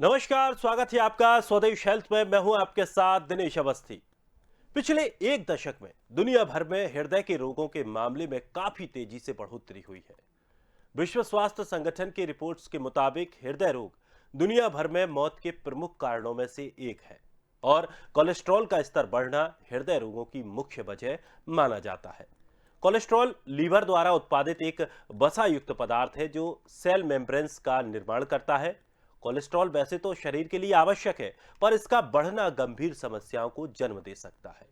नमस्कार, स्वागत है आपका स्वदेश हेल्थ में। मैं हूं आपके साथ दिनेश अवस्थी। पिछले एक दशक में दुनिया भर में हृदय के रोगों के मामले में काफी तेजी से बढ़ोतरी हुई है। विश्व स्वास्थ्य संगठन की रिपोर्ट्स के मुताबिक हृदय रोग दुनिया भर में मौत के प्रमुख कारणों में से एक है और कोलेस्ट्रॉल का स्तर बढ़ना हृदय रोगों की मुख्य वजह माना जाता है। कोलेस्ट्रॉल लीवर द्वारा उत्पादित एक वसा युक्त पदार्थ है जो सेल मेम्ब्रेन्स का निर्माण करता है। कोलेस्ट्रॉल वैसे तो शरीर के लिए आवश्यक है, पर इसका बढ़ना गंभीर समस्याओं को जन्म दे सकता है।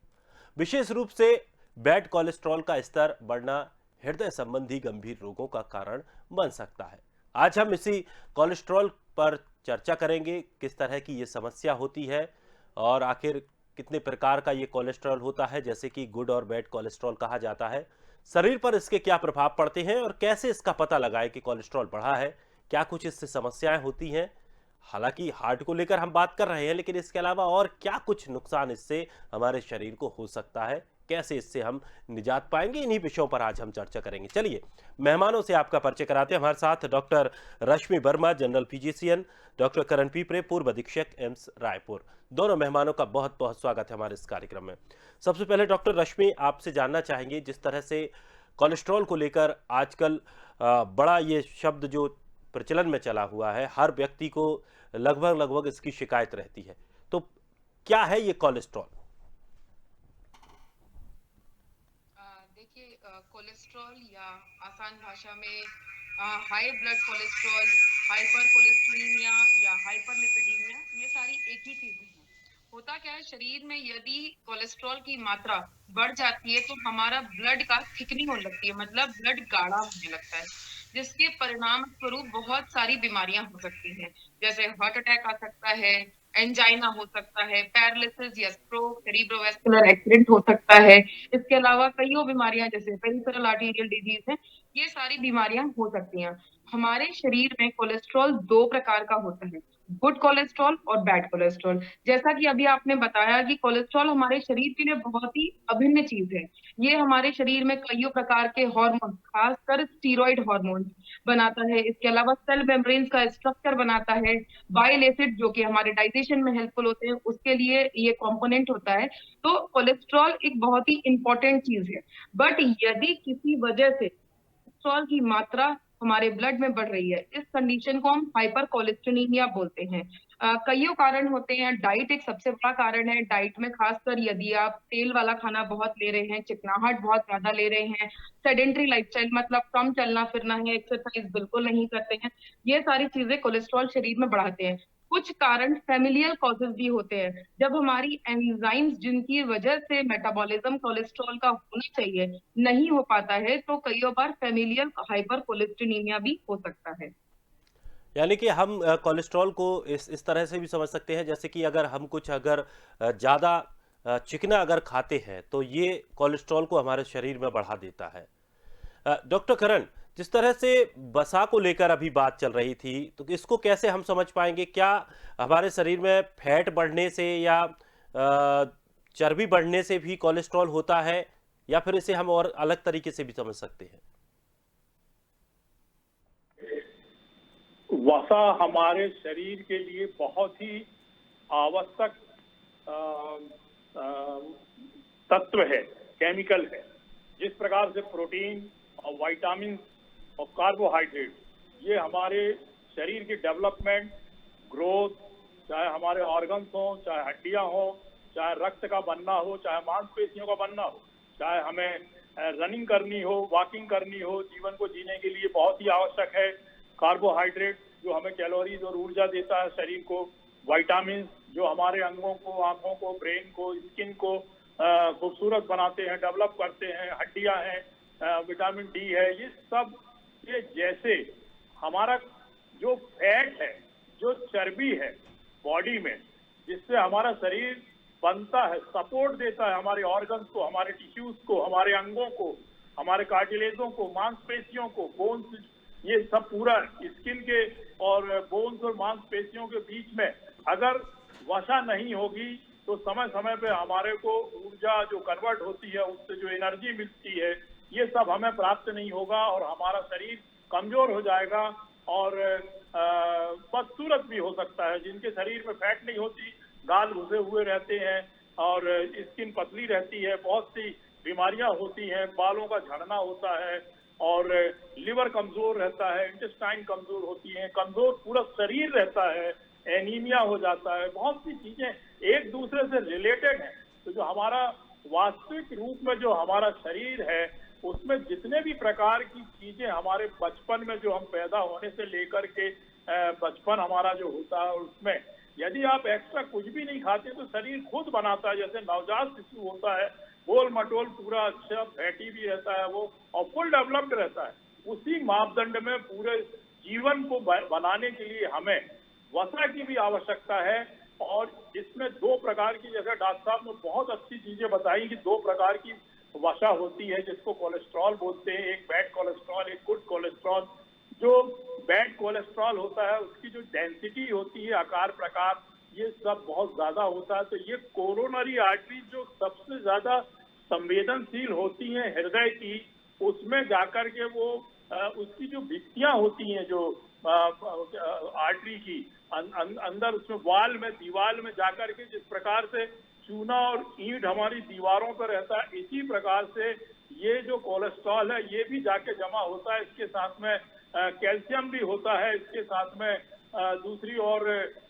विशेष रूप से बैड कोलेस्ट्रॉल का स्तर बढ़ना हृदय संबंधी गंभीर रोगों का कारण बन सकता है। आज हम इसी कोलेस्ट्रॉल पर चर्चा करेंगे, किस तरह की ये समस्या होती है और आखिर कितने प्रकार का ये कोलेस्ट्रॉल होता है, जैसे कि गुड और बैड कोलेस्ट्रॉल कहा जाता है। शरीर पर इसके क्या प्रभाव पड़ते हैं और कैसे इसका पता लगाएं कि कोलेस्ट्रॉल बढ़ा है, क्या कुछ इससे समस्याएं होती हैं। हालांकि हार्ट को लेकर हम बात कर रहे हैं, लेकिन इसके अलावा और क्या कुछ नुकसान इससे हमारे शरीर को हो सकता है, कैसे इससे हम निजात पाएंगे, इन्हीं विषयों पर आज हम चर्चा करेंगे। चलिए मेहमानों से आपका परिचय कराते हैं। हमारे साथ डॉक्टर रश्मि वर्मा, जनरल फिजिशियन, डॉक्टर करण पीपरे, पूर्व अधीक्षक एम्स रायपुर। दोनों मेहमानों का बहुत बहुत स्वागत है हमारे इस कार्यक्रम में। सबसे पहले डॉक्टर रश्मि, आपसे जानना चाहेंगे, जिस तरह से कोलेस्ट्रॉल को लेकर आजकल बड़ा ये शब्द जो प्रचलन में चला हुआ है, हर व्यक्ति को लगभग लगभग इसकी शिकायत रहती है, तो क्या है ये कोलेस्ट्रॉल? देखिए, कोलेस्ट्रॉल या आसान भाषा में हाई ब्लड कोलेस्ट्रॉल, हाइपर कोलेस्टेरोलिया या हाइपरलिपिडीमिया, ये सारी एक ही चीजें हैं। होता क्या है, शरीर में यदि कोलेस्ट्रॉल की मात्रा बढ़ जाती है तो हमारा ब्लड का थिकनिंग होने लगती है, मतलब ब्लड गाढ़ा होने लगता है, जिसके परिणाम स्वरूप बहुत सारी बीमारियां हो सकती हैं। जैसे हार्ट अटैक आ सकता है, एंजाइना हो सकता है, पैरालिसिस या स्ट्रोक, सेरिब्रोवास्कुलर एक्सीडेंट हो सकता है। इसके अलावा कईयों बीमारियां जैसे पेरिफेरल आर्टेरियल डिजीज है, ये सारी बीमारियां हो सकती हैं। हमारे शरीर में कोलेस्ट्रॉल दो प्रकार का होता है, गुड कोलेस्ट्रॉल और बैड कोलेस्ट्रॉल। जैसा कि अभी आपने बताया कि कोलेस्ट्रॉल हमारे शरीर के लिए बहुत ही अभिन्न चीज है। ये हमारे शरीर में कईयों प्रकार के हार्मोन, खासकर स्टीरॉइड हार्मोन बनाता है। इसके अलावा सेल मेम्ब्रेन्स का स्ट्रक्चर बनाता है। बाइल एसिड जो कि हमारे डाइजेशन में हेल्पफुल होते हैं, उसके लिए ये कंपोनेंट होता है। तो कोलेस्ट्रॉल एक बहुत ही इंपॉर्टेंट चीज है। बट यदि किसी वजह से कोलेस्ट्रॉल की मात्रा हमारे ब्लड में बढ़ रही है, इस कंडीशन को हम हाइपर कोलेस्टेरोलिया बोलते हैं। कईयों कारण होते हैं, डाइट एक सबसे बड़ा कारण है। डाइट में खासकर यदि आप तेल वाला खाना बहुत ले रहे हैं, चिकनाहट बहुत ज्यादा ले रहे हैं, सेडेंट्री लाइफस्टाइल मतलब कम चलना फिरना है, एक्सरसाइज बिल्कुल नहीं करते हैं, ये सारी चीजें कोलेस्ट्रॉल शरीर में बढ़ाते हैं। कुछ कारण फैमिलियल कॉजेज भी होते हैं, जब हमारी एंजाइम्स जिनकी वजह से मेटाबॉलिज्म कोलेस्ट्रॉल का होना चाहिए नहीं हो पाता है, तो कई बार फैमिलियल हाइपर कोलेस्टेरोलिया भी हो सकता है। यानी कि हम कोलेस्ट्रॉल को इस तरह से भी समझ सकते हैं, जैसे कि अगर हम कुछ अगर ज़्यादा चिकना अगर खाते हैं तो ये कोलेस्ट्रॉल को हमारे शरीर में बढ़ा देता है। डॉक्टर करण, जिस तरह से वसा को लेकर अभी बात चल रही थी, तो इसको कैसे हम समझ पाएंगे? क्या हमारे शरीर में फैट बढ़ने से या चर्बी बढ़ने से भी कोलेस्ट्रॉल होता है, या फिर इसे हम और अलग तरीके से भी समझ सकते हैं? वसा हमारे शरीर के लिए बहुत ही आवश्यक अ, अ, तत्व है, केमिकल है। जिस प्रकार से प्रोटीन और विटामिन और कार्बोहाइड्रेट ये हमारे शरीर की डेवलपमेंट, ग्रोथ, चाहे हमारे ऑर्गन्स हो, चाहे हड्डियां हो, चाहे रक्त का बनना हो, चाहे मांसपेशियों का बनना हो, चाहे हमें रनिंग करनी हो, वॉकिंग करनी हो, जीवन को जीने के लिए बहुत ही आवश्यक है। कार्बोहाइड्रेट जो हमें कैलोरीज और ऊर्जा देता है शरीर को, विटामिन जो हमारे अंगों को, आंखों को, ब्रेन को, स्किन को खूबसूरत बनाते हैं, डेवलप करते हैं, हड्डियां हैं, विटामिन डी है, ये सब ये जैसे हमारा जो फैट है, जो चर्बी है बॉडी में, जिससे हमारा शरीर बनता है, सपोर्ट देता है हमारे ऑर्गन्स को, हमारे टिश्यूज को, हमारे अंगों को, हमारे कार्टिलेजों को, मांसपेशियों को, बोन्स, ये सब पूरा स्किन के और बोन्स और मांसपेशियों के बीच में अगर वसा नहीं होगी तो समय समय पे हमारे को ऊर्जा जो कन्वर्ट होती है, उससे जो एनर्जी मिलती है, ये सब हमें प्राप्त नहीं होगा और हमारा शरीर कमजोर हो जाएगा और बदसूरत भी हो सकता है। जिनके शरीर में फैट नहीं होती, गाल घुसे हुए रहते हैं और स्किन पतली रहती है, बहुत सी बीमारियां होती हैं, बालों का झड़ना होता है और लिवर कमजोर रहता है, इंटेस्टाइन कमजोर होती है, कमजोर पूरा शरीर रहता है, एनीमिया हो जाता है, बहुत सी चीजें एक दूसरे से रिलेटेड हैं। तो जो हमारा वास्तविक रूप में जो हमारा शरीर है, उसमें जितने भी प्रकार की चीजें हमारे बचपन में, जो हम पैदा होने से लेकर के बचपन हमारा जो होता है, उसमें यदि आप एक्स्ट्रा कुछ भी नहीं खाते तो शरीर खुद बनाता है। जैसे नवजात शिशु होता है, गोल मटोल पूरा अच्छा फैटी भी रहता है वो, और फुल डेवलप्ड रहता है। उसी मापदंड में पूरे जीवन को बनाने के लिए हमें वसा की भी आवश्यकता है। और इसमें दो प्रकार की, जैसे डॉक्टर साहब ने बहुत अच्छी चीजें बताई कि दो प्रकार की वसा होती है, जिसको कोलेस्ट्रॉल बोलते हैं, एक बैड कोलेस्ट्रॉल, एक गुड कोलेस्ट्रॉल। जो बैड कोलेस्ट्रॉल होता है उसकी जो डेंसिटी होती है, आकार प्रकार, ये सब बहुत ज्यादा होता है। तो ये कोरोनरी आर्टरी जो सबसे ज्यादा संवेदनशील होती है हृदय की, उसमें जाकर के वो उसकी जो भित्तियां होती हैं, जो आर्टरी की अंदर, उसमें वाल में, दीवार में जाकर के जिस प्रकार से चूना और ईंट हमारी दीवारों पर रहता है, इसी प्रकार से ये जो कोलेस्ट्रॉल है ये भी जाके जमा होता है। इसके साथ में कैल्शियम भी होता है, इसके साथ में दूसरी और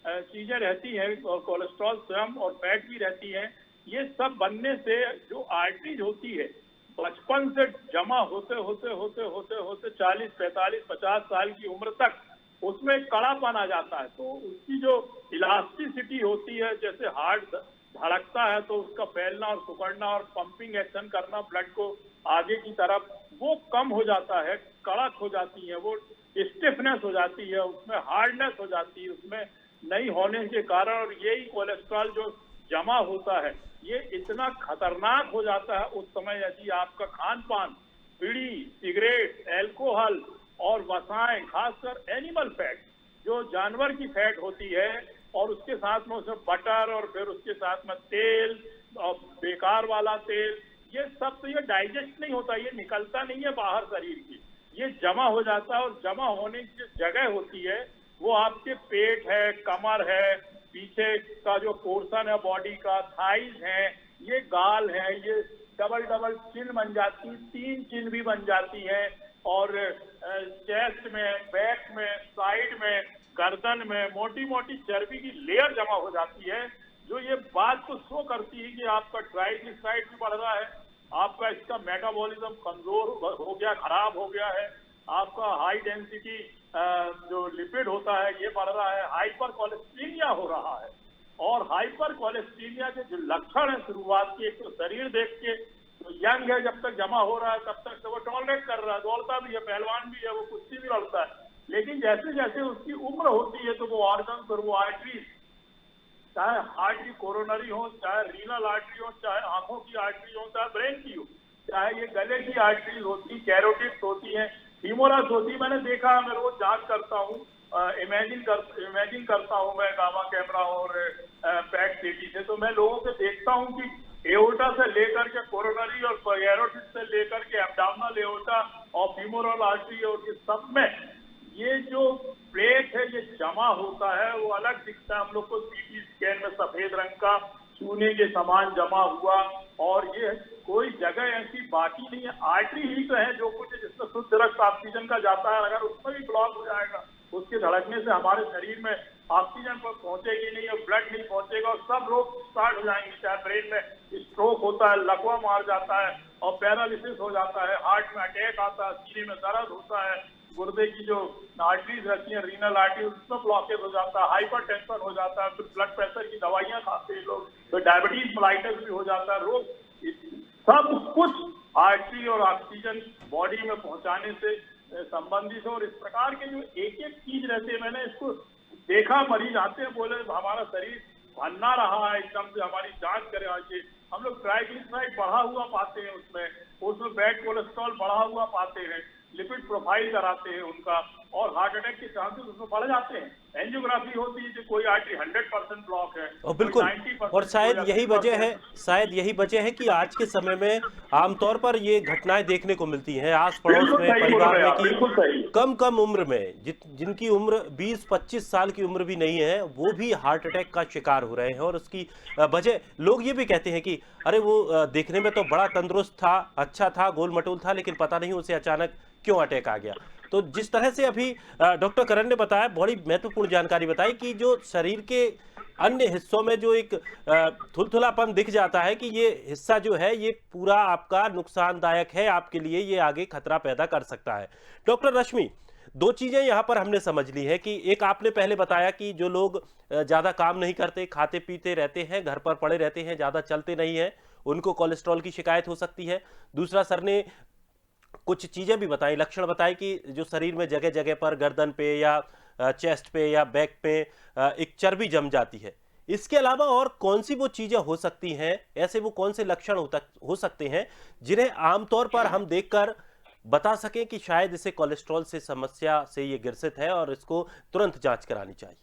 चीजें रहती हैं, और कोलेस्ट्रॉल स्वयं और फैट भी रहती हैं। ये सब बनने से जो आर्टरीज होती है, बचपन से जमा होते होते होते होते होते 40, 45, 50 साल की उम्र तक उसमें कड़ापन आ जाता है। तो उसकी जो इलास्टिसिटी होती है, जैसे हार्ट धड़कता है तो उसका फैलना और सिकुड़ना और पंपिंग एक्शन करना ब्लड को आगे की तरफ, वो कम हो जाता है, कड़क हो जाती है, वो स्टिफनेस हो जाती है, उसमें हार्डनेस हो जाती है, उसमें नहीं होने के कारण। और यही कोलेस्ट्रॉल जो जमा होता है ये इतना खतरनाक हो जाता है उस समय, यदि आपका खान पान, बीड़ी, सिगरेट, एल्कोहल और वसाएं, खासकर एनिमल फैट, जो जानवर की फैट होती है, और उसके साथ में उसमें बटर, और फिर उसके साथ में तेल और बेकार वाला तेल, ये सब तो ये डाइजेस्ट नहीं होता, ये निकलता नहीं है बाहर शरीर की, ये जमा हो जाता है। और जमा होने की जो जगह होती है वो आपके पेट है, कमर है, पीछे का जो पोर्शन है बॉडी का, थाइज है, ये गाल है, ये डबल डबल चिन बन जाती, 3 चिन भी बन जाती है, और चेस्ट में, बैक में, साइड में, गर्दन में मोटी मोटी चर्बी की लेयर जमा हो जाती है, जो ये बात को शो करती है कि आपका ट्राइग्लिसराइड भी बढ़ रहा है, आपका इसका मेटाबॉलिज्म कमजोर हो गया, खराब हो गया है, आपका हाई डेंसिटी जो लिपिड होता है ये बढ़ रहा है, हाइपर कोलेस्ट्रीनिया हो रहा है। और हाइपर कोलेस्ट्रीनिया के जो लक्षण है शुरुआत के, एक तो शरीर देख के तो यंग है, जब तक जमा हो रहा है तब तक तो वो टॉलरेट कर रहा है, दौड़ता भी है, पहलवान भी है, वो कुश्ती भी लड़ता है। लेकिन जैसे जैसे उसकी उम्र होती है तो वो ऑर्गन और वो आर्टरीज, चाहे हार्ट की कोरोनरी हो, चाहे रीनल आर्टरी हो, चाहे आंखों की आर्टरी हो, चाहे ब्रेन की हो, चाहे ये गले की आर्टरीज होती, कैरोटिड्स होती हैं, फीमोरस होती, मैंने देखा, मैं रोज जांच करता हूँ, इमेजिंग करता हूँ मैं गामा कैमरा और पैट सीटी से, तो मैं लोगों से देखता हूँ कि एओर्टा से लेकर के कोरोनरी और कैरोटिड से लेकर के एब्डोमिनल एओर्टा और फीमोरल आर्टरी, और ये सब में ये जो प्लेट है ये जमा होता है, वो अलग दिखता है हम लोग को सीटी स्कैन में, सफेद रंग का चूने के समान जमा हुआ, और ये कोई जगह ऐसी बाकी नहीं है। आर्टरी ही तो है जो कुछ जिसमें शुद्ध रक्त ऑक्सीजन का जाता है, अगर उसमें भी ब्लॉक हो जाएगा, उसके धड़कने से हमारे शरीर में ऑक्सीजन पर पहुंचेगी नहीं और ब्लड नहीं पहुंचेगा, और सब रोग स्टार्ट हो जाएंगे। चाहे ब्रेन में स्ट्रोक होता है, लकवा मार जाता है और पैरालिसिस हो जाता है, हार्ट में अटैक आता है, सीने में दर्द होता है, गुर्दे की जो आर्टरीज रहती है, रीनल आर्टरी, उसमें ब्लॉकेज हो जाता है, हाइपर टेंशन हो जाता है, फिर ब्लड प्रेशर की दवाइयां खाते हैं लोग, तो डायबिटीज मेलाइटिस भी हो जाता है। रोग सब कुछ आर्टरी और ऑक्सीजन बॉडी में पहुंचाने से संबंधित है। और इस प्रकार के जो एक एक चीज रहते हैं, मैंने इसको देखा, मरीज आते हैं, बोले हमारा शरीर भन्ना रहा है, एकदम से हमारी जांच करें आके, हम लोग ट्राइग्लिसराइड बढ़ा हुआ पाते हैं, उसमें बैड कोलेस्ट्रॉल बढ़ा हुआ पाते हैं, लिपिड प्रोफाइल कराते हैं उनका, और हार्ट अटैक के चांसेस उसमें बढ़ जाते हैं। एंजियोग्राफी होती है तो कोई आर्टरी 100% ब्लॉक है, और बिल्कुल, 90%, और शायद यही वजह है, शायद यही वजह है कि आज के समय में आमतौर पर ये घटनाएं देखने को मिलती हैं आस पड़ोस बिल्कुल में, सही बोल परिवार रहे हैं में, आप, कि बिल्कुल सही। कम कम उम्र में जिनकी उम्र 20-25 साल की उम्र भी नहीं है, वो भी हार्ट अटैक का शिकार हो रहे हैं। और उसकी वजह लोग ये भी कहते हैं कि अरे वो देखने में तो बड़ा तंदुरुस्त था, अच्छा था, गोल मटोल था, लेकिन पता नहीं उसे अचानक क्यों अटैक आ गया। तो जिस तरह से अभी डॉक्टर करण ने बताया, बड़ी महत्वपूर्ण जानकारी बताई कि जो शरीर के अन्य हिस्सों में जो एक थुलथुलापन दिख जाता है कि ये हिस्सा जो है ये पूरा आपका नुकसानदायक है आपके लिए, ये आगे खतरा पैदा कर सकता है। डॉक्टर रश्मि, दो चीजें यहां पर हमने समझ ली है कि एक आपने पहले बताया कि जो लोग ज्यादा काम नहीं करते, खाते पीते रहते हैं, घर पर पड़े रहते हैं, ज्यादा चलते नहीं हैं, उनको कोलेस्ट्रॉल की शिकायत हो सकती है। दूसरा, सर ने कुछ चीजें भी बताई, लक्षण बताए कि जो शरीर में जगह जगह पर गर्दन पे या चेस्ट पे या बैक पे एक चर्बी जम जाती है। इसके अलावा और कौन सी वो चीजें हो सकती हैं, ऐसे वो कौन से लक्षण हो सकते हैं जिन्हें आमतौर पर हम देखकर बता सकें कि शायद इसे कोलेस्ट्रॉल से समस्या से ये ग्रसित है और इसको तुरंत जांच करानी चाहिए?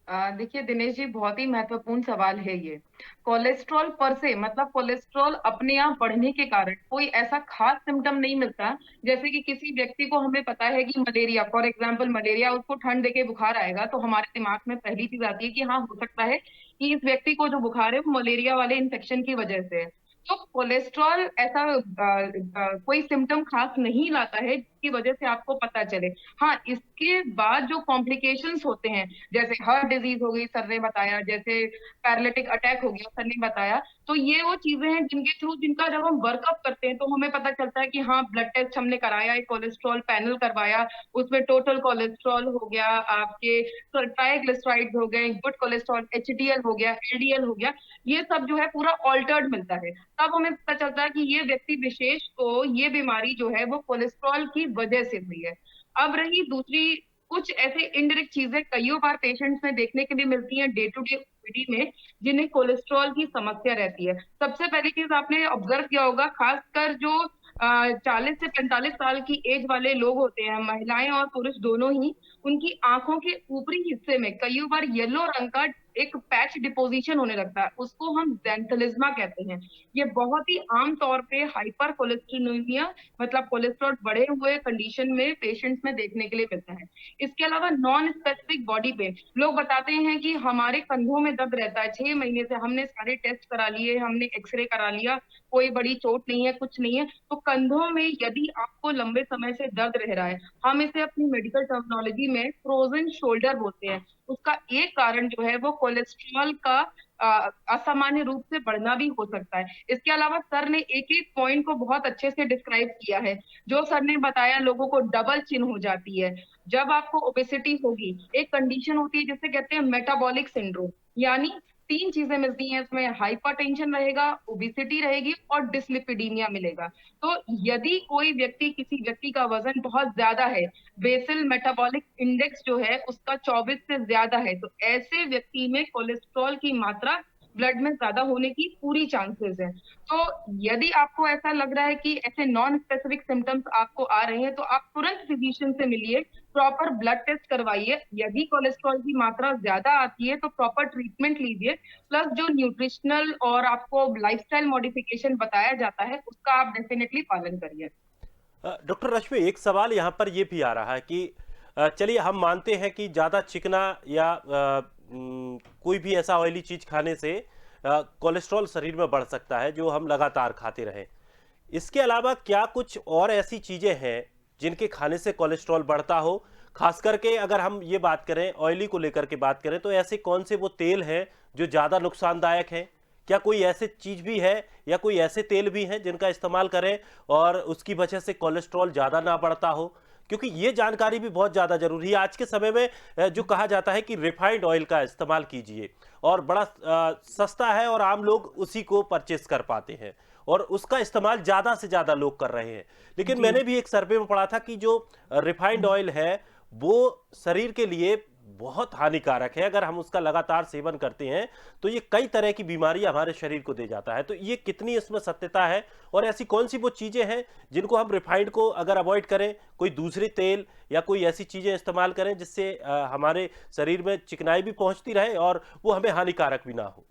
देखिए दिनेश जी, बहुत ही महत्वपूर्ण सवाल है ये। कोलेस्ट्रॉल पर से मतलब कोलेस्ट्रॉल अपने आप बढ़ने के कारण कोई ऐसा खास सिम्टम नहीं मिलता। जैसे कि किसी व्यक्ति को हमें पता है कि मलेरिया, फॉर एग्जांपल मलेरिया, उसको ठंड देके बुखार आएगा, तो हमारे दिमाग में पहली चीज आती है कि हाँ, हो सकता है कि इस व्यक्ति को जो बुखार है वो मलेरिया वाले इन्फेक्शन की वजह से है। तो कोलेस्ट्रॉल ऐसा कोई सिम्टम खास नहीं लाता है जिसकी वजह से आपको पता चले। हाँ, इसके बाद जो कॉम्प्लिकेशंस होते हैं, जैसे हार्ट डिजीज हो गई सर ने बताया, जैसे पैरालिटिक अटैक हो गया सर ने बताया, तो ये वो चीजें हैं जिनके थ्रू, जिनका जब हम वर्कअप करते हैं तो हमें पता चलता है कि हाँ, ब्लड टेस्ट हमने कराया, एक कोलेस्ट्रॉल पैनल करवाया, उसमें टोटल कोलेस्ट्रॉल हो गया, आपके ट्राइग्लिसराइड्स हो गए, गुड कोलेस्ट्रॉल एचडीएल हो गया, एलडीएल हो गया, ये सब जो है पूरा ऑल्टर्ड मिलता है। तब हमें पता चलता है कि ये व्यक्ति विशेष को ये बीमारी जो है वो कोलेस्ट्रॉल की वजह से हुई है। अब रही दूसरी, कुछ ऐसे इनडायरेक्ट चीजें कई बार पेशेंट्स में देखने के लिए मिलती हैं डे टू डे ओपीडी में, जिन्हें कोलेस्ट्रॉल की समस्या रहती है। सबसे पहली चीज आपने ऑब्जर्व किया होगा, खासकर जो 40 से 45 साल की एज वाले लोग होते हैं, महिलाएं और पुरुष दोनों ही, उनकी आंखों के ऊपरी हिस्से में कई बार येलो रंग का एक पैच डिपोजिशन होने लगता है, उसको हम ज़ैंथेलिज्मा कहते हैं। ये बहुत ही आम तौर पे हाइपर कोलेस्टेरोलेमिया, मतलब कोलेस्ट्रॉल बढ़े हुए कंडीशन में पेशेंट्स में देखने के लिए मिलता है। इसके अलावा नॉन स्पेसिफिक बॉडी पेन, लोग बताते हैं कि हमारे कंधों में दर्द रहता है, 6 महीने से हमने सारे टेस्ट करा लिए, हमने एक्सरे करा लिया, कोई बड़ी चोट नहीं है, कुछ नहीं है। तो कंधों में यदि आपको लंबे समय से दर्द रह रहा है, हम इसे अपनी मेडिकल टर्मिनोलॉजी में फ्रोजन शोल्डर बोलते हैं। उसका एक कारण जो है वो कोलेस्ट्रॉल का असामान्य रूप से बढ़ना भी हो सकता है। इसके अलावा सर ने एक एक पॉइंट को बहुत अच्छे से डिस्क्राइब किया है। जो सर ने बताया, लोगों को डबल चिन हो जाती है जब आपको ओबेसिटी होगी। एक कंडीशन होती है जिसे कहते हैं मेटाबॉलिक सिंड्रोम, यानी 3 चीजें मिलती हैं इसमें, हाइपरटेंशन रहेगा, ओबेसिटी रहेगी और डिसलिपिडीमिया मिलेगा। तो यदि कोई व्यक्ति, किसी व्यक्ति का वजन बहुत ज्यादा है, बेसल मेटाबॉलिक इंडेक्स जो है उसका 24 से ज्यादा है, तो ऐसे व्यक्ति में कोलेस्ट्रॉल की मात्रा ब्लड में ज्यादा होने की पूरी चांसेस है। तो यदि आपको ऐसा लग रहा है कि ऐसे नॉन स्पेसिफिक सिम्टम्स आपको आ रहे हैं, तो आप तुरंत फिजिशियन से मिलिए, प्रॉपर ब्लड टेस्ट करवाइए। यदि कोलेस्ट्रॉल की मात्रा ज्यादा आती है तो प्रॉपर ट्रीटमेंट लीजिए, प्लस जो न्यूट्रिशनल और आपको लाइफस्टाइल मॉडिफिकेशन बताया जाता है उसका आप डेफिनेटली पालन करिए। डॉक्टर रश्मि, एक सवाल यहाँ पर ये भी आ रहा है कि चलिए हम मानते हैं कि ज़्यादा चिकना या कोई भी ऐसा ऑयली चीज़ खाने से कोलेस्ट्रॉल शरीर में बढ़ सकता है जो हम लगातार खाते रहें। इसके अलावा क्या कुछ और ऐसी चीज़ें हैं जिनके खाने से कोलेस्ट्रॉल बढ़ता हो? खास करके अगर हम ये बात करें, ऑयली को लेकर के बात करें, तो ऐसे कौन से वो तेल हैं जो ज़्यादा नुकसानदायक हैं? क्या कोई ऐसी चीज़ भी है या कोई ऐसे तेल भी हैं जिनका इस्तेमाल करें और उसकी वजह से कोलेस्ट्रॉल ज़्यादा ना बढ़ता हो? क्योंकि ये जानकारी भी बहुत ज़्यादा जरूरी है। आज के समय में जो कहा जाता है कि रिफाइंड ऑयल का इस्तेमाल कीजिए, और बड़ा सस्ता है और आम लोग उसी को परचेस कर पाते हैं और उसका इस्तेमाल ज़्यादा से ज़्यादा लोग कर रहे हैं। लेकिन मैंने भी एक सर्वे में पढ़ा था कि जो रिफाइंड ऑयल है वो शरीर के लिए बहुत हानिकारक है। अगर हम उसका लगातार सेवन करते हैं तो ये कई तरह की बीमारियां हमारे शरीर को दे जाता है। तो ये कितनी इसमें सत्यता है, और ऐसी कौन सी वो चीजें हैं जिनको हम रिफाइंड को अगर अवॉइड करें, कोई दूसरी तेल या कोई ऐसी चीजें इस्तेमाल करें जिससे हमारे शरीर में चिकनाई भी पहुंचती रहे और वो हमें हानिकारक भी ना हो।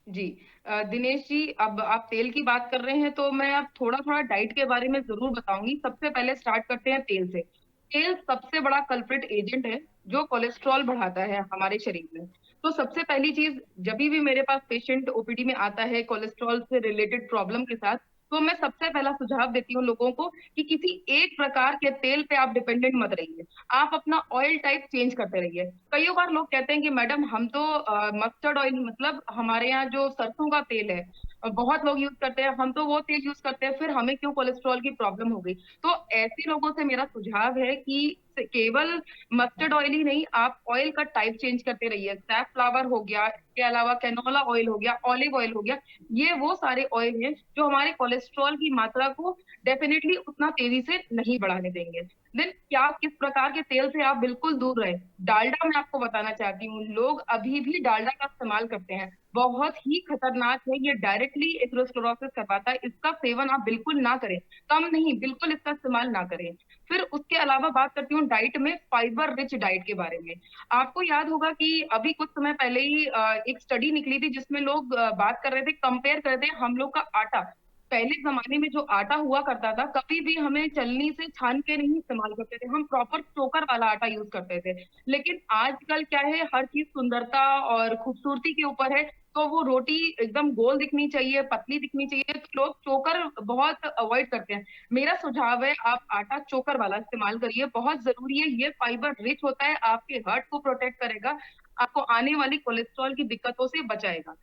जी दिनेश जी, अब आप तेल की बात कर रहे हैं तो मैं अब थोड़ा थोड़ा डाइट के बारे में जरूर बताऊंगी। सबसे पहले स्टार्ट करते हैं तेल से। तेल सबसे बड़ा कल्प्रिट एजेंट है जो कोलेस्ट्रॉल बढ़ाता है हमारे शरीर में। तो सबसे पहली चीज, जब भी मेरे पास पेशेंट ओपीडी में आता है कोलेस्ट्रॉल से रिलेटेड प्रॉब्लम के साथ, तो मैं सबसे पहला सुझाव देती हूँ लोगों को कि किसी एक प्रकार के तेल पे आप डिपेंडेंट मत रहिए। आप अपना ऑयल टाइप चेंज करते रहिए। कई बार लोग कहते हैं कि मैडम हम तो मस्टर्ड ऑयल, मतलब हमारे यहाँ जो सरसों का तेल है, बहुत लोग यूज करते हैं, हम तो वो तेल यूज करते हैं, फिर हमें क्यों कोलेस्ट्रॉल की प्रॉब्लम हो गई। तो ऐसे लोगों से मेरा सुझाव है कि केवल मस्टर्ड ऑयल ही नहीं, आप ऑयल का टाइप चेंज करते रहिए। सैफफ्लावर हो गया, इसके अलावा कैनोला ऑयल हो गया, ऑलिव ऑयल हो गया। ये वो सारे ऑयल हैं जो हमारे कोलेस्ट्रॉल की मात्रा को डेफिनेटली उतना तेजी से नहीं बढ़ाने देंगे। देन क्या किस प्रकार के तेल से आप बिल्कुल दूर रहे। डालडा मैं आपको बताना चाहती हूँ, लोग अभी भी डालडा का इस्तेमाल करते हैं, बहुत ही खतरनाक है। ये डायरेक्टली एथेरोस्क्लेरोसिस करवाता है। इसका सेवन आप बिल्कुल ना करें, कम नहीं, बिल्कुल इसका इस्तेमाल ना करें। फिर उसके अलावा बात करती हूँ डाइट में, फाइबर रिच डाइट के बारे में। आपको याद होगा कि अभी कुछ समय पहले ही एक स्टडी निकली थी जिसमें लोग बात कर रहे थे, कंपेयर कर रहे थे हम लोग का आटा। पहले जमाने में जो आटा हुआ करता था, कभी भी हमें चलनी से छान के नहीं इस्तेमाल करते थे, हम प्रॉपर चोकर वाला आटा यूज करते थे। लेकिन आजकल क्या है, हर चीज सुंदरता और खूबसूरती के ऊपर है। तो वो रोटी एकदम गोल दिखनी चाहिए, पतली दिखनी चाहिए, तो लोग चोकर बहुत अवॉइड करते हैं। मेरा सुझाव है आप आटा चोकर वाला इस्तेमाल करिए, बहुत जरूरी है। ये फाइबर रिच होता है, आपके हार्ट को प्रोटेक्ट करेगा, आपको आने वाली कोलेस्ट्रॉल की दिक्कतों से बचाएगा।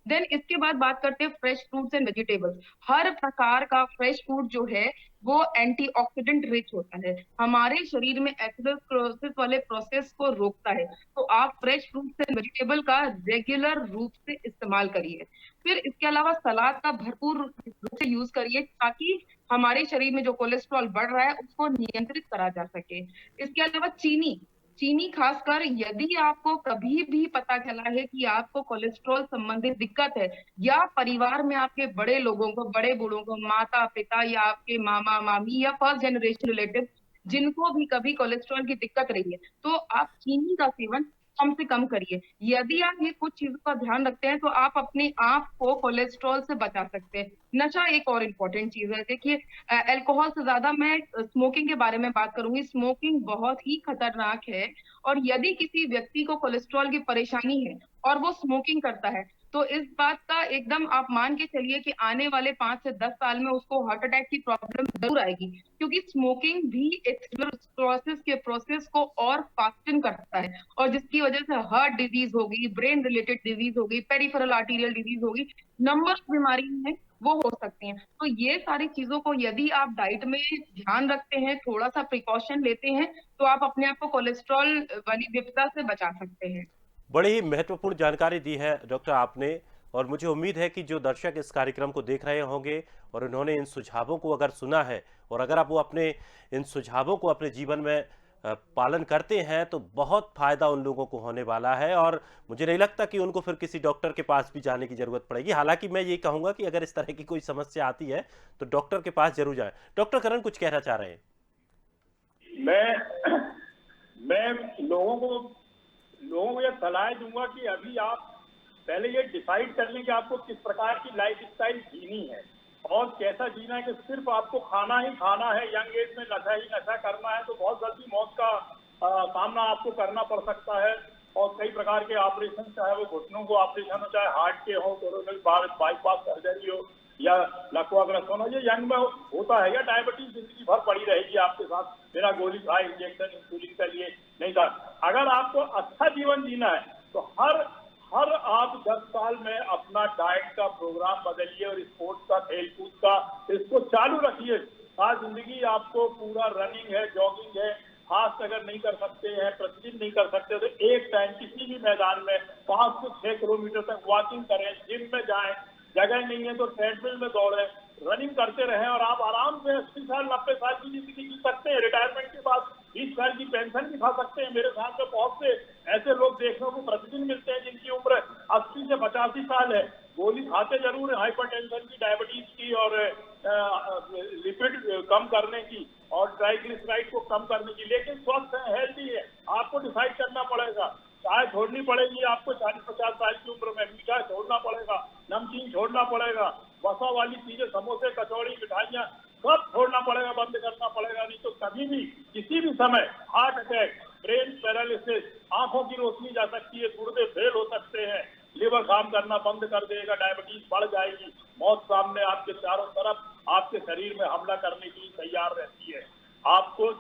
देन इसके बाद बात करते हैं फ्रेश फ्रूट्स एंड वेजिटेबल्स। हर प्रकार का फ्रेश फूड जो है वो एंटीऑक्सीडेंट रिच होता है, हमारे शरीर में एथेरोस्क्लेरोसिस वाले प्रोसेस को रोकता है। तो आप फ्रेश फ्रूट्स एंड वेजिटेबल का रेगुलर रूप से इस्तेमाल करिए। फिर इसके अलावा सलाद का भरपूर रूप से यूज करिए, ताकि हमारे शरीर में जो कोलेस्ट्रॉल बढ़ रहा है उसको नियंत्रित करा जा सके। इसके अलावा चीनी, चीनी खासकर यदि आपको कभी भी पता चला है कि आपको कोलेस्ट्रॉल संबंधित दिक्कत है, या परिवार में आपके बड़े लोगों को, बड़े बूढ़ों को, माता पिता या आपके मामा मामी या फर्स्ट जनरेशन रिलेटिव जिनको भी कभी कोलेस्ट्रॉल की दिक्कत रही है, तो आप चीनी का सेवन कम से कम करिए। यदि आप ये कुछ चीजों का ध्यान रखते हैं तो आप अपने आप को कोलेस्ट्रॉल से बचा सकते हैं। नशा एक और इम्पोर्टेंट चीज है। देखिए, अल्कोहल से ज्यादा मैं स्मोकिंग के बारे में बात करूंगी। स्मोकिंग बहुत ही खतरनाक है, और यदि किसी व्यक्ति को कोलेस्ट्रॉल की परेशानी है और वो स्मोकिंग करता है, तो इस बात का एकदम आप मान के चलिए कि आने वाले 5 से 10 साल में उसको हार्ट अटैक की प्रॉब्लम जरूर आएगी, क्योंकि स्मोकिंग भी एथेरोस्क्लेरोसिस के प्रोसेस को और फास्टन करता है, और जिसकी वजह से हार्ट डिजीज होगी, ब्रेन रिलेटेड डिजीज होगी, पेरिफेरल आर्टीरियल डिजीज होगी, नंबर ऑफ बीमारी है वो हो सकती हैं। तो ये सारी चीजों को यदि आप डाइट में ध्यान रखते हैं, थोड़ा सा प्रिकॉशन लेते हैं, तो आप अपने आप को कोलेस्ट्रॉल वाली विपदा से बचा सकते हैं। बड़ी ही महत्वपूर्ण जानकारी दी है डॉक्टर आपने, और मुझे उम्मीद है कि जो दर्शक इस कार्यक्रम को देख रहे होंगे और उन्होंने इन सुझावों को अगर सुना है, और अगर आप वो अपने इन सुझावों को अपने जीवन में पालन करते हैं तो बहुत फायदा उन लोगों को होने वाला है, और मुझे नहीं लगता कि उनको फिर किसी डॉक्टर के पास भी जाने की जरूरत पड़ेगी। हालांकि मैं ये कहूंगा कि अगर इस तरह की कोई समस्या आती है तो डॉक्टर के पास जरूर जाएं। डॉक्टर करण कुछ कहना चाह रहे हैं? मैं लोगों को यह सलाह दूंगा कि अभी आप पहले ये डिसाइड कर लें कि आपको किस प्रकार की लाइफ स्टाइल जीनी है और कैसा जीना है। कि सिर्फ आपको खाना ही खाना है, यंग एज में नशा ही नशा करना है, तो बहुत जल्दी मौत का सामना आपको करना पड़ सकता है। और कई प्रकार के ऑपरेशन, चाहे वो घुटनों को ऑपरेशन हो, चाहे हार्ट के हो, कोरोनरी बाईपास सर्जरी हो, या लकवाग्रस्त होना, ये यंग में होता है। या डायबिटीज जिंदगी भर पड़ी रहेगी आपके साथ, बिना गोली खाए, इंजेक्शन इंसुलिन के लिए नहीं था। अगर आपको अच्छा जीवन जीना है तो हर आप 10 साल में अपना डाइट का प्रोग्राम बदलिए, और स्पोर्ट्स का, खेल कूद का इसको चालू रखिए। आज जिंदगी आपको पूरा रनिंग है, जॉगिंग है, फास्ट अगर नहीं कर सकते हैं, प्रतिदिन नहीं कर सकते, तो एक टाइम किसी भी मैदान में 5 से 6 किलोमीटर तक वॉकिंग करें, जिम में जाएं, जगह नहीं है तो ट्रेडमिल में दौड़ें, रनिंग करते रहें, और आप आराम से 80 साल 90 साल की जिंदगी जी सकते हैं। रिटायरमेंट के बाद 20 साल की पेंशन भी खा सकते हैं। मेरे साथ में बहुत से ऐसे लोग देखने को प्रतिदिन मिलते हैं जिनकी उम्र 80 से 85 साल है। गोली खाते जरूर है हाइपरटेंशन की, डायबिटीज की और लिपिड कम करने की और ट्राइग्लिसराइड को कम करने की, लेकिन स्वस्थ है, हेल्दी है। आपको डिसाइड करना पड़ेगा। चाय छोड़नी पड़ेगी आपको 40-50 साल की उम्र में, मीठा छोड़ना पड़ेगा, नमकीन छोड़ना पड़ेगा, वसा वाली चीजें, समोसे, कचौड़ी, मिठाइयाँ सब छोड़ना पड़ेगा, बंद करना पड़ेगा। नहीं तो कभी भी किसी भी समय हार्ट अटैक, ब्रेन पैरालिसिस, आंखों की रोशनी जा सकती है, गुर्दे फेल हो सकते हैं, लिवर काम करना बंद कर देगा, डायबिटीज बढ़ जाएगी, मौत सामने आपके चारों तरफ आपके शरीर में हमला करने के लिए तैयार रहती है। आपको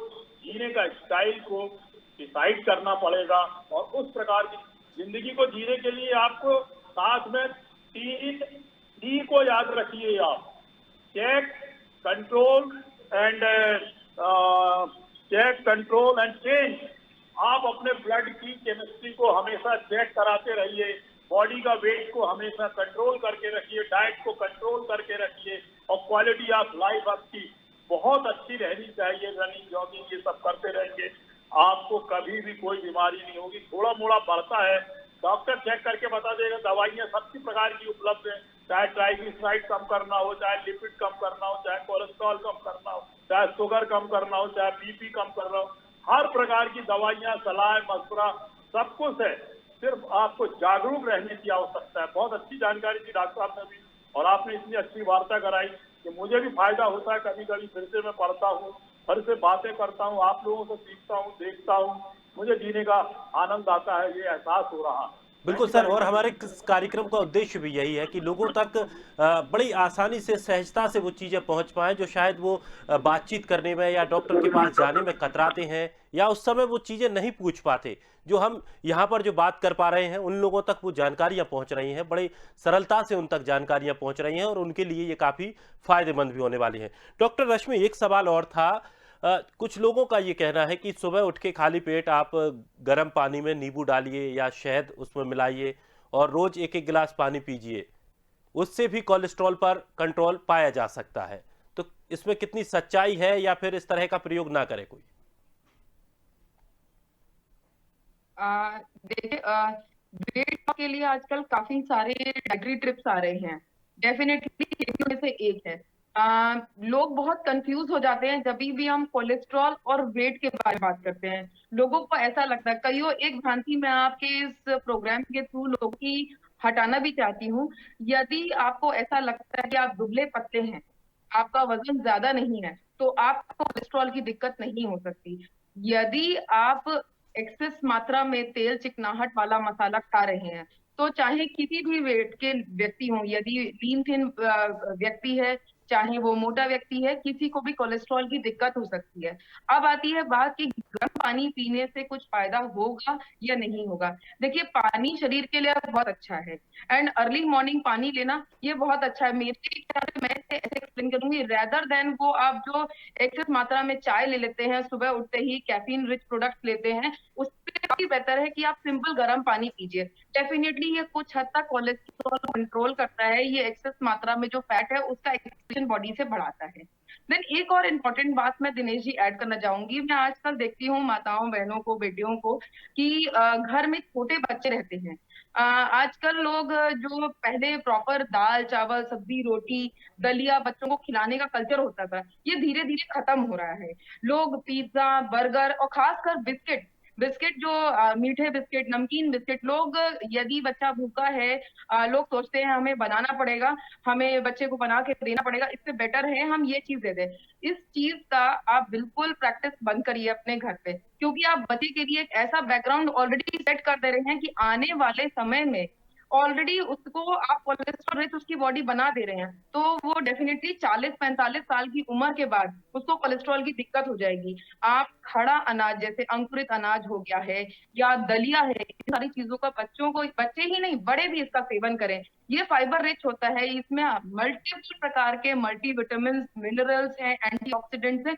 जीने का स्टाइल को डिसाइड करना पड़ेगा और उस प्रकार की जिंदगी को जीने के लिए आपको साथ में 3 टी को याद रखिए आप। Check, control and change. आप अपने ब्लड की केमिस्ट्री को हमेशा चेक कराते रहिए, बॉडी का वेट को हमेशा कंट्रोल करके रखिए, डाइट को कंट्रोल करके रखिए और क्वालिटी ऑफ लाइफ आपकी बहुत अच्छी रहनी चाहिए। रनिंग, जॉगिंग ये सब करते रहेंगे, आपको कभी भी कोई बीमारी नहीं होगी। थोड़ा मोड़ा बढ़ता है, डॉक्टर चेक करके बता देगा। दवाइयाँ सबकी प्रकार की उपलब्ध है, चाहे ट्राइग्लिसराइड कम करना हो, चाहे लिपिड कम करना हो, चाहे कोलेस्ट्रॉल कम करना हो, चाहे शुगर कम करना हो, चाहे बीपी कम करना हो, हर प्रकार की दवाइयाँ, सलाह, मशवरा सब कुछ है। सिर्फ आपको जागरूक रहने की आवश्यकता है। बहुत अच्छी जानकारी थी डॉक्टर साहब ने भी, और आपने इतनी अच्छी वार्ता कराई कि मुझे भी फायदा होता है। कभी कभी फिर से मैं पढ़ता हूँ, फिर से बातें करता हूँ, आप लोगों से सीखता हूँ, देखता हूँ, मुझे जीने का आनंद आता है, ये एहसास हो रहा है। बिल्कुल सर, और हमारे इस कार्यक्रम का उद्देश्य भी यही है कि लोगों तक बड़ी आसानी से, सहजता से वो चीज़ें पहुंच पाएं जो शायद वो बातचीत करने में या डॉक्टर के पास जाने में कतराते हैं, या उस समय वो चीज़ें नहीं पूछ पाते। जो हम यहाँ पर जो बात कर पा रहे हैं, उन लोगों तक वो जानकारियाँ पहुँच रही हैं, बड़ी सरलता से उन तक जानकारियाँ पहुँच रही हैं और उनके लिए ये काफ़ी फायदेमंद भी होने वाली हैं। डॉक्टर रश्मि, एक सवाल और था। कुछ लोगों का ये कहना है कि सुबह उठ के खाली पेट आप गर्म पानी में नींबू डालिए या शहद उसमें मिलाइए और रोज एक एक गिलास पानी पीजिए, उससे भी कोलेस्ट्रॉल पर कंट्रोल पाया जा सकता है। तो इसमें कितनी सच्चाई है, या फिर इस तरह का प्रयोग ना करे कोई? देखिए, वेट लॉस के लिए आजकल काफी सारे डाइटरी ट्रिप्स आ रहे हैं। डेफिनेटली में से एक है। लोग बहुत कंफ्यूज हो जाते हैं जब भी हम कोलेस्ट्रॉल और वेट के बारे में बात करते हैं। लोगों को ऐसा लगता है, कईयों एक भ्रांति मैं आपके इस प्रोग्राम के थ्रू लोगों की हटाना भी चाहती हूँ। यदि आपको ऐसा लगता है कि आप दुबले पतले हैं, आपका वजन ज्यादा नहीं है, तो आपको कोलेस्ट्रॉल की दिक्कत नहीं हो सकती। यदि आप एक्सेस मात्रा में तेल, चिकनाहट वाला मसाला खा रहे हैं, तो चाहे किसी भी वेट के व्यक्ति हो, यदि लीन थिन व्यक्ति है, चाहे वो मोटा व्यक्ति है, किसी को भी कोलेस्ट्रॉल की दिक्कत हो सकती है। अब आती है बात कि गर्म पानी पीने से कुछ फायदा होगा या नहीं होगा। देखिए, पानी शरीर के लिए बहुत अच्छा है, एंड अर्ली मॉर्निंग पानी लेना ये बहुत अच्छा है। मेरे ख्याल से मैं ऐसे एक्सप्लेन करूंगी, रेदर देन वो आप जो एक्सेस मात्रा में चाय ले लेते हैं, सुबह उठते ही कैफीन रिच प्रोडक्ट लेते हैं, उससे काफी बेहतर है कि आप सिंपल गर्म पानी पीजिए। डेफिनेटली ये कुछ हद तक कोलेस्ट्रॉल कंट्रोल करता है, ये एक्सेस मात्रा में जो फैट है उसका एक्सक्रीशन बॉडी से बढ़ाता है। देन एक और इम्पोर्टेंट बात मैं दिनेश जी ऐड करना चाहूंगी। मैं आजकल देखती हूँ माताओं, बहनों को, बेटियों को कि घर में छोटे बच्चे रहते हैं। आजकल लोग जो पहले प्रॉपर दाल, चावल, सब्जी, रोटी, दलिया बच्चों को खिलाने का कल्चर होता था, ये धीरे धीरे खत्म हो रहा है। लोग पिज्जा, बर्गर और खासकर बिस्किट बिस्किट जो मीठे बिस्किट, नमकीन बिस्किट, लोग यदि बच्चा भूखा है, लोग सोचते हैं हमें बनाना पड़ेगा, हमें बच्चे को बना के देना पड़ेगा, इससे बेटर है हम ये चीज दे दें। इस चीज का आप बिल्कुल प्रैक्टिस बंद करिए अपने घर पे, क्योंकि आप बच्चे के लिए एक ऐसा बैकग्राउंड ऑलरेडी सेट कर दे रहे हैं कि आने वाले समय में ऑलरेडी उसको आप कोलेस्ट्रॉल रिच उसकी बॉडी बना दे रहे हैं, तो वो डेफिनेटली 40-45 साल की उम्र के बाद उसको कोलेस्ट्रॉल की दिक्कत हो जाएगी। आप खड़ा अनाज जैसे अंकुरित अनाज हो गया है या दलिया है, इन सारी चीजों का बच्चों को, बच्चे ही नहीं बड़े भी इसका सेवन करें। ये फाइबर रिच होता है, इसमें मल्टीपल प्रकार के मल्टीविटामिन, मिनरल्स हैं, एंटीऑक्सीडेंट्स हैं,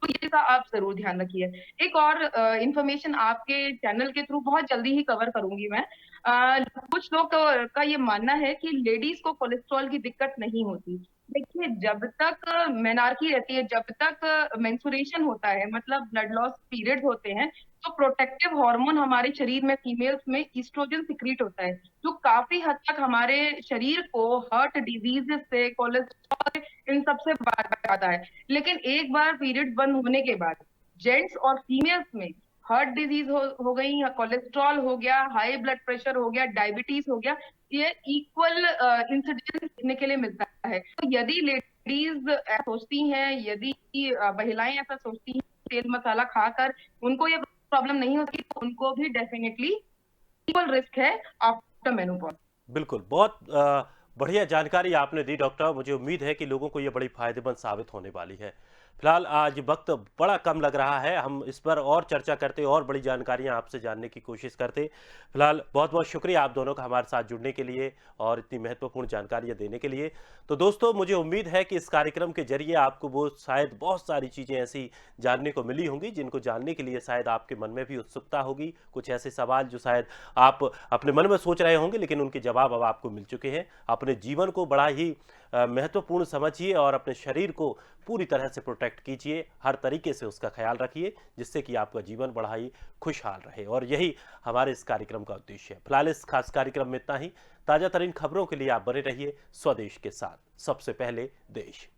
तो ये का आप जरूर ध्यान रखिए। एक और इंफॉर्मेशन आपके चैनल के थ्रू बहुत जल्दी ही कवर करूंगी मैं। कुछ लोग का ये मानना है कि लेडीज को कोलेस्ट्रॉल की दिक्कत नहीं होती। देखिए, जब तक मेनार्की रहती है, जब तक मेंस्ट्रुएशन होता है, मतलब ब्लड लॉस पीरियड होते हैं, तो प्रोटेक्टिव हार्मोन हमारे शरीर में फीमेल्स में ईस्ट्रोजन सिक्रीट होता है, जो काफी हद तक हमारे शरीर को हार्ट डिजीज से, कोलेस्ट्रॉल, इन सब से बचाता है। लेकिन एक बार पीरियड बंद होने के बाद जेंट्स और फीमेल्स में हार्ट डिजीज हो गई, कोलेस्ट्रॉल हो गया, हाई ब्लड प्रेशर हो गया, डायबिटीज हो गया, ये इक्वल इंसिडेंस देखने के लिए मिलता है। तो यदि लेडीज सोचती हैं, यदि महिलाएं ऐसा सोचती हैं, तेल मसाला खाकर उनको ये प्रॉब्लम नहीं होती, तो उनको भी डेफिनेटली इक्वल रिस्क है आफ्टर मेनोपॉज। बिल्कुल, बहुत बढ़िया जानकारी आपने दी डॉक्टर। मुझे उम्मीद है कि लोगों को ये बड़ी फायदेमंद साबित होने वाली है। फिलहाल आज वक्त बड़ा कम लग रहा है, हम इस पर और चर्चा करते और बड़ी जानकारियां आपसे जानने की कोशिश करते। फिलहाल बहुत बहुत शुक्रिया आप दोनों का हमारे साथ जुड़ने के लिए और इतनी महत्वपूर्ण जानकारियां देने के लिए। तो दोस्तों, मुझे उम्मीद है कि इस कार्यक्रम के जरिए आपको वो शायद बहुत सारी चीज़ें ऐसी जानने को मिली होंगी जिनको जानने के लिए शायद आपके मन में भी उत्सुकता होगी। कुछ ऐसे सवाल जो शायद आप अपने मन में सोच रहे होंगे लेकिन उनके जवाब अब आपको मिल चुके हैं। अपने जीवन को बड़ा ही महत्वपूर्ण समझिए और अपने शरीर को पूरी तरह से प्रोटेक्ट कीजिए, हर तरीके से उसका ख्याल रखिए, जिससे कि आपका जीवन बड़ा ही खुशहाल रहे। और यही हमारे इस कार्यक्रम का उद्देश्य है। फिलहाल इस खास कार्यक्रम में इतना ही। ताज़ा तरीन खबरों के लिए आप बने रहिए स्वदेश के साथ, सबसे पहले देश।